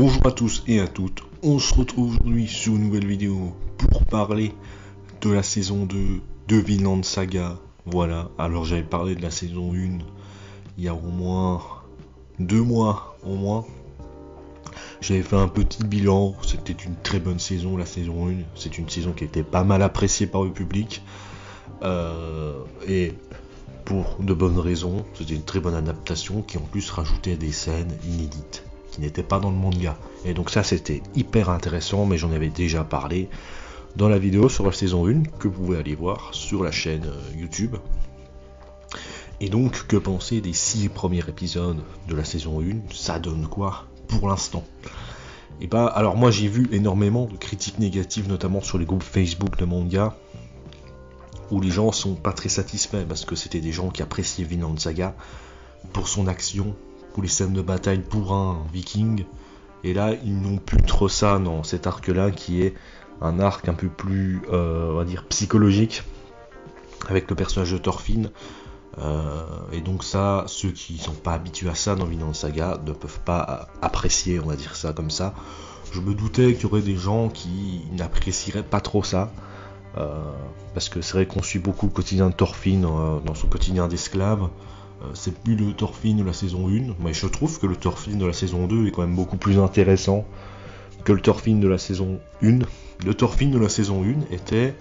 Bonjour à tous et à toutes, on se retrouve aujourd'hui sur une nouvelle vidéo pour parler de la saison 2 de Vinland Saga. Voilà, alors j'avais parlé de la saison 1 il y a au moins 2 mois au moins. J'avais fait un petit bilan, c'était une très bonne saison la saison 1, c'est une saison qui était pas mal appréciée par le public. Et pour de bonnes raisons, c'était une très bonne adaptation qui en plus rajoutait des scènes inédites qui n'étaient pas dans le manga. Et donc ça c'était hyper intéressant, mais j'en avais déjà parlé dans la vidéo sur la saison 1 que vous pouvez aller voir sur la chaîne YouTube. Et donc que penser des 6 premiers épisodes de la saison 1? Ça donne quoi pour l'instant? Et bah alors moi j'ai vu énormément de critiques négatives, notamment sur les groupes Facebook de manga, où les gens sont pas très satisfaits parce que c'était des gens qui appréciaient Vinland Saga pour son action, pour les scènes de bataille pour un viking, et là ils n'ont plus trop ça dans cet arc là qui est un arc un peu plus on va dire psychologique avec le personnage de Thorfinn, et donc ça, ceux qui sont pas habitués à ça dans Vinland Saga ne peuvent pas apprécier, on va dire ça comme ça. Je me doutais qu'il y aurait des gens qui n'apprécieraient pas trop ça, parce que c'est vrai qu'on suit beaucoup le quotidien de Thorfinn dans son quotidien d'esclave. C'est plus le Thorfinn de la saison 1, mais je trouve que le Thorfinn de la saison 2 est quand même beaucoup plus intéressant que le Thorfinn de la saison 1. Le Thorfinn de la saison 1 était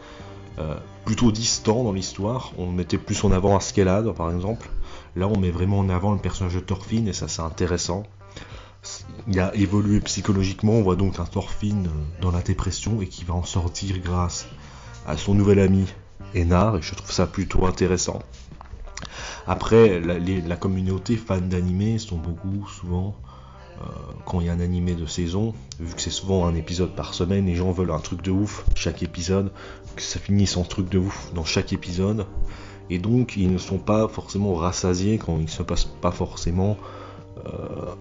plutôt distant dans l'histoire, on mettait plus en avant Askeladd par exemple. Là on met vraiment en avant le personnage de Thorfinn et ça c'est intéressant. Il a évolué psychologiquement, on voit donc un Thorfinn dans la dépression et qui va en sortir grâce à son nouvel ami Einar, et je trouve ça plutôt intéressant. Après, la communauté fan d'animé sont beaucoup, souvent, quand il y a un animé de saison, vu que c'est souvent un épisode par semaine, les gens veulent un truc de ouf chaque épisode, que ça finisse en truc de ouf dans chaque épisode, et donc ils ne sont pas forcément rassasiés quand il ne se passe pas forcément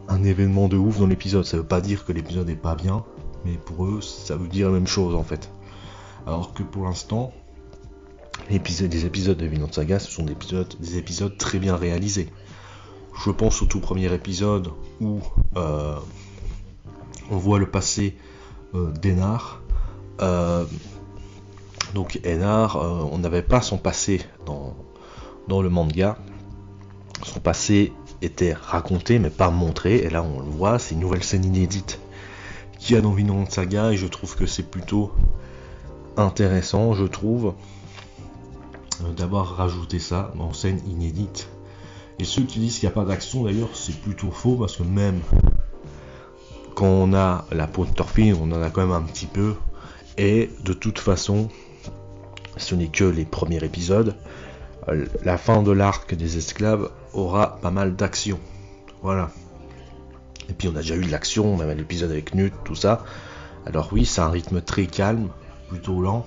un événement de ouf dans l'épisode. Ça veut pas dire que l'épisode est pas bien, mais pour eux ça veut dire la même chose en fait. Alors que pour l'instant, les épisodes de Vinland Saga, ce sont des épisodes très bien réalisés. Je pense au tout premier épisode où on voit le passé d'Einar. Donc Einar, on n'avait pas son passé dans le manga. Son passé était raconté mais pas montré, et là on le voit, c'est une nouvelle scène inédite qu'il y a dans Vinland Saga, et je trouve que c'est plutôt intéressant, je trouve, d'avoir rajouté ça dans scène inédite. Et ceux qui disent qu'il n'y a pas d'action, d'ailleurs, c'est plutôt faux, parce que même quand on a la peau de Thorfinn, on en a quand même un petit peu, et de toute façon, ce n'est que les premiers épisodes. La fin de l'arc des esclaves aura pas mal d'action. Voilà. Et puis on a déjà eu de l'action, même à l'épisode avec Knut, tout ça. Alors oui, c'est un rythme très calme, plutôt lent,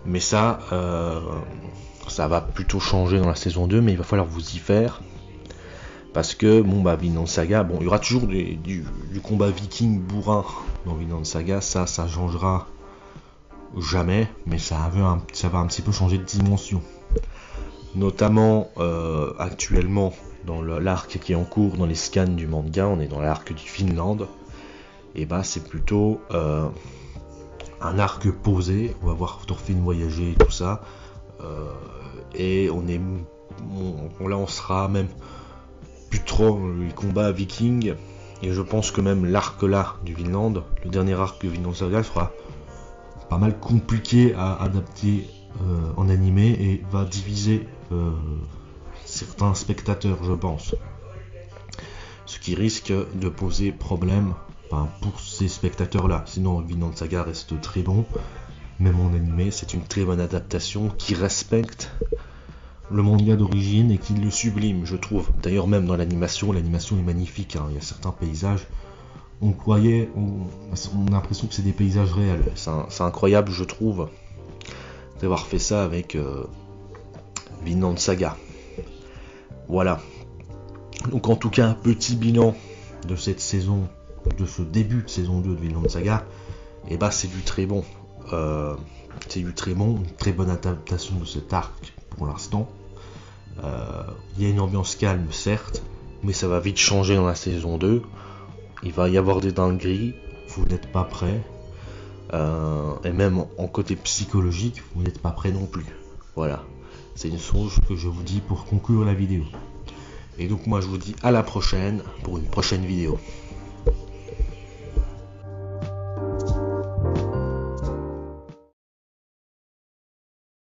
mais ça va plutôt changer dans la saison 2, mais il va falloir vous y faire, parce que Vinland Saga, il y aura toujours du combat viking bourrin dans Vinland Saga, ça changera jamais, mais ça va un petit peu changer de dimension, notamment actuellement dans l'arc qui est en cours dans les scans du manga. On est dans l'arc du Finlande, et c'est plutôt un arc posé, on va voir Thorfinn voyager et tout ça, et là on sera même plus trop dans les combats vikings, et je pense que même l'arc là du Vinland, le dernier arc de Vinland Saga, sera pas mal compliqué à adapter en animé, et va diviser certains spectateurs, je pense, ce qui risque de poser problème pour ces spectateurs là. Sinon Vinland Saga reste très bon, même en animé c'est une très bonne adaptation qui respecte le manga d'origine et qui le sublime, je trouve. D'ailleurs même dans l'animation est magnifique, il y a certains paysages, on a l'impression que c'est des paysages réels, c'est incroyable, je trouve, d'avoir fait ça avec Vinland Saga. Voilà, donc en tout cas un petit bilan de cette saison, de ce début de saison 2 de Vinland Saga, et c'est du très bon. Une très bonne adaptation de cet arc pour l'instant. Il y a une ambiance calme certes, mais ça va vite changer dans la saison 2. il va y avoir des dingueries, vous n'êtes pas prêts. Et même en côté psychologique, vous n'êtes pas prêts non plus. Voilà, c'est une chose que je vous dis pour conclure la vidéo. Et donc moi je vous dis à la prochaine pour une prochaine vidéo.